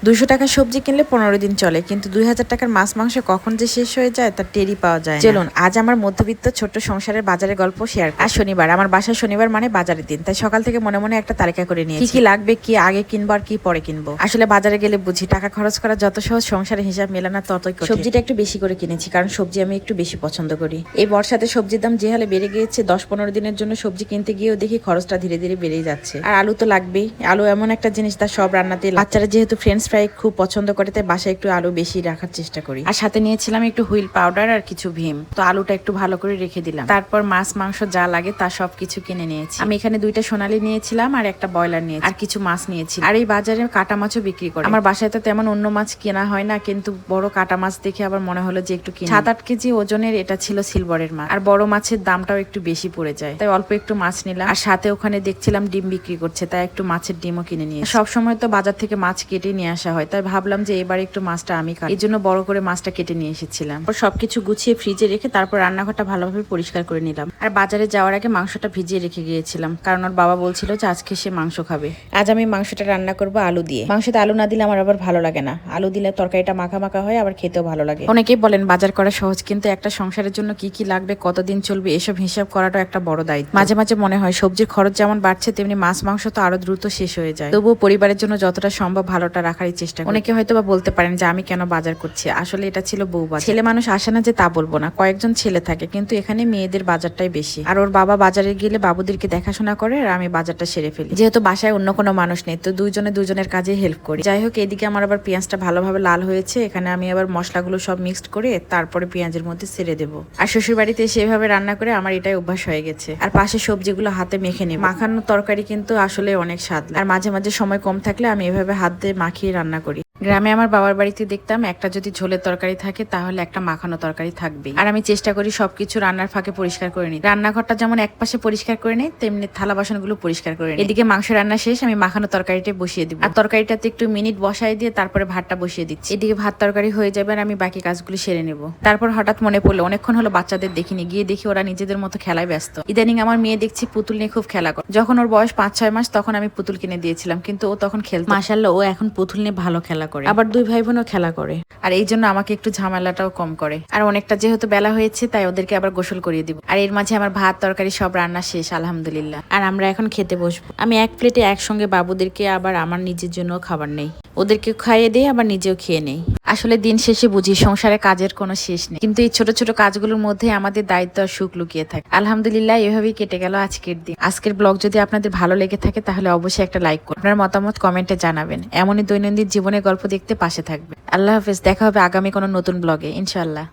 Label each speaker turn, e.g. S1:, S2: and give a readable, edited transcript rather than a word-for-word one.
S1: 200 টাকার সবজি কিনলে 15 দিন চলে, কিন্তু 2000 টাকার মাছ মাংস কখন যে শেষ হয়ে যায় তার টেরই পাওয়া যায় না। চলুন আজ আমার মধ্যবিত্ত ছোট্ট সংসারের বাজারের গল্প শেয়ার করি। আর শনিবার, আমার বাসায় শনিবার মানে বাজারের দিন, তাই সকাল থেকে মনে মনে একটা তালিকা করে নিয়েছি, কি লাগবে, কি আগে কিনবো আর কি পরে কিনবো। আসলে বাজারে গেলে বুঝি টাকা খরচ করা যত সহজ, সংসারের হিসাব মেলানো ততই কঠিন। সবজিটা একটু বেশি করে কিনেছি, কারণ সবজি আমি একটু বেশি পছন্দ করি। এই বর্ষাতে সবজির দাম যে হালে বেড়ে গিয়েছে, 10-15 দিনের জন্য সবজি কিনতে গিয়েও দেখি খরচটা ধীরে ধীরে বেড়েই যাচ্ছে। আর আলু তো লাগবেই। আলু এমন একটা জিনিস, তার সব রান্নাতে। বাচ্চারা যেহেতু ফ্রেঞ্চ ফ্রাই খুব পছন্দ করে, তাই বাসায় একটু আলু বেশি রাখার চেষ্টা করি। আর সাথে নিয়েছিলাম একটু হুইল পাউডার আর কিছু ভীম। তো আলুটা একটু ভালো করে রেখে দিলাম। তারপর মাছ মাংস যা লাগে তা সবকিছু কিনে নিয়েছি। আমি এখানে 2টা সোনালী নিয়েছিলাম আর একটা ব্রয়লার নিয়েছি, আর কিছু মাছ নিয়েছি। আর এই বাজারে কাটা মাছও বিক্রি করে। আমার বাসায় তো তেমন অন্য মাছ কেনা হয় না, কিন্তু বড় কাটা মাছ দেখে আবার মনে হলো যে একটু কিনি। 7-8 কেজি ওজনের এটা ছিল সিলভারের মাছ। আর বড় মাছের দামটাও একটু বেশি পড়ে যায়, তাই অল্প একটু মাছ নিলাম। আর সাথে ওখানে দেখছিলাম ডিম বিক্রি করছে, তাই একটু মাছের ডিমও কিনে নিয়ে। সব সময় তো বাজার থেকে মাছ কেটে নিয়ে আসা হয়, তাই ভাবলাম যে এবার একটু মাছটা আমি খাই, এই জন্য বড় করে মাছটা কেটে নিয়ে এসেছিলাম। সবকিছু গুছিয়ে ফ্রিজে রেখে তারপর রান্নাঘরটা ভালোভাবে পরিষ্কার করে নিলাম। আর বাজারে যাওয়ার আগে মাংসটা ভিজিয়ে রেখে গিয়েছিলাম, কারণ ওর বাবা বলছিল যে আজকে সে মাংস খাবে। আজ আমি মাংসটা রান্না করবো আলু দিয়ে। মাংসতে আলু না দিলে আমার আবার ভালো লাগে না। আলু দিলে তরকারিটা মাখা মাখা হয়, আবার খেতেও ভালো লাগে। অনেকেই বলেন বাজার করা সহজ, কিন্তু একটা সংসারের জন্য কি কি লাগবে, কতদিন চলবে, এসব হিসাব করাটা একটা বড় দায়িত্ব। মাঝে মাঝে মনে হয় সবজির খরচ যেমন বাড়ছে, তেমনি মাছ মাংস তো আরো দ্রুত শেষ হয়ে যায়। তবুও পরিবারের জন্য যতটা সম্ভব ভালোটা রাখারই চেষ্টা করি। অনেকে হয়তো বা বলতে পারেন যে আমি কেন বাজার করছি, আসলে এটা ছিল বউ বাজার। ছেলে মানুষ আসে না যে তা বলবো না, কয়েকজন ছেলে থাকে, কিন্তু এখানে মেয়েদের বাজারটাই বেশি। আর ওর বাবা বাজারে গেলে বাবুদেরকে দেখাশোনা করে, আর আমি বাজারটা সেরে ফেলি। যেহেতু বাসায় অন্য কোনো মানুষ নেই, তো দুইজনে দুজনের কাজে হেল্প করি। যাই হোক, এদিকে আমার আবার পেঁয়াজটা ভালোভাবে লাল হয়েছে। এখানে আমি আবার মশলাগুলো সব মিক্সড করে তারপরে পেঁয়াজের মধ্যে ছেড়ে দেবো। আর শ্বশুর বাড়িতে সেভাবে রান্না করে আমার এটাই অভ্যাস হয়ে গেছে। আর পাশে সবজিগুলো হাতে মেখে নেব। মাখানো তরকারি কিন্তু আসলে অনেক স্বাদ। আর মাঝে মাঝে সময় কম থাকলে আমি এভাবে হাত দিয়ে মাখিয়ে রান্না করি। গ্রামে আমার বাবার বাড়িতে দেখতাম একটা যদি ঝোলের তরকারি থাকে তাহলে একটা মাখানো তরকারি থাকবেই। আর আমি চেষ্টা করি সবকিছু রান্নার ফাঁকে পরিষ্কার করে নিই। রান্নাঘরটা যেমন এক পাশে পরিষ্কার করে নিই, তেমনি থালা বাসনগুলো পরিষ্কার করে নিই। এদিকে মাংস রান্না শেষ, আমি মাখানো তরকারিটা বসিয়ে দিব। আর তরকারিটাতে একটু মিনিট বসাই দিয়ে তারপরে ভাতটা বসিয়ে দিচ্ছি। এদিকে ভাত তরকারি হয়ে যাবে আর আমি বাকি কাজগুলো সেরে নেব। তারপর হঠাৎ মনে পড়লো অনেকক্ষণ হলো বাচ্চাদের দেখিনি, গিয়ে দেখি ওরা নিজেদের মতো খেলায় ব্যস্ত। ইদানিং আমার মেয়ে দেখছি পুতুল নিয়ে খুব খেলা করে। যখন ওর বয়স 5-6 মাস তখন আমি পুতুল কিনে দিয়েছিলাম, কিন্তু ও তখন খেলতো। মাশাআল্লাহ, ও এখন পুতুল নিয়ে ভালো খেলা করে। আবার 2 ভাই বোনও খেলা করে, আর এই জন্য আমাকে একটু ঝামেলাটাও কম করে। আর অনেকটা যেহেতু বেলা হয়েছে, তাই ওদেরকে আবার গোসল করিয়ে দিব। আর এর মাঝে আমার ভাত তরকারি সব রান্না শেষ আলহামদুলিল্লাহ। আর আমরা এখন খেতে বসবো। আমি এক প্লেটে একসঙ্গে বাবুদেরকে আবার আমার নিজের জন্য খাবার নেই, ওদেরকে খাইয়ে দিয়ে আবার নিজেও খেয়ে নেই। আসলে দিন শেষে বুঝি সংসারে কাজের কোনো শেষ নেই, কিন্তু এই ছোট ছোট কাজগুলোর মধ্যে আমাদের দায়িত্ব আর সুখ লুকিয়ে থাকে। আলহামদুলিল্লাহ, এভাবেই কেটে গেল আজকের দিন। আজকের ব্লগ যদি আপনাদের ভালো লেগে থাকে তাহলে অবশ্যই একটা লাইক করুন। আপনার মতামত কমেন্টে জানাবেন। এমনই দৈনন্দিন জীবনের গল্প দেখতে পাশে থাকবেন। আল্লাহ হাফেজ, দেখা হবে আগামী কোনো নতুন ব্লগে ইনশাআল্লাহ।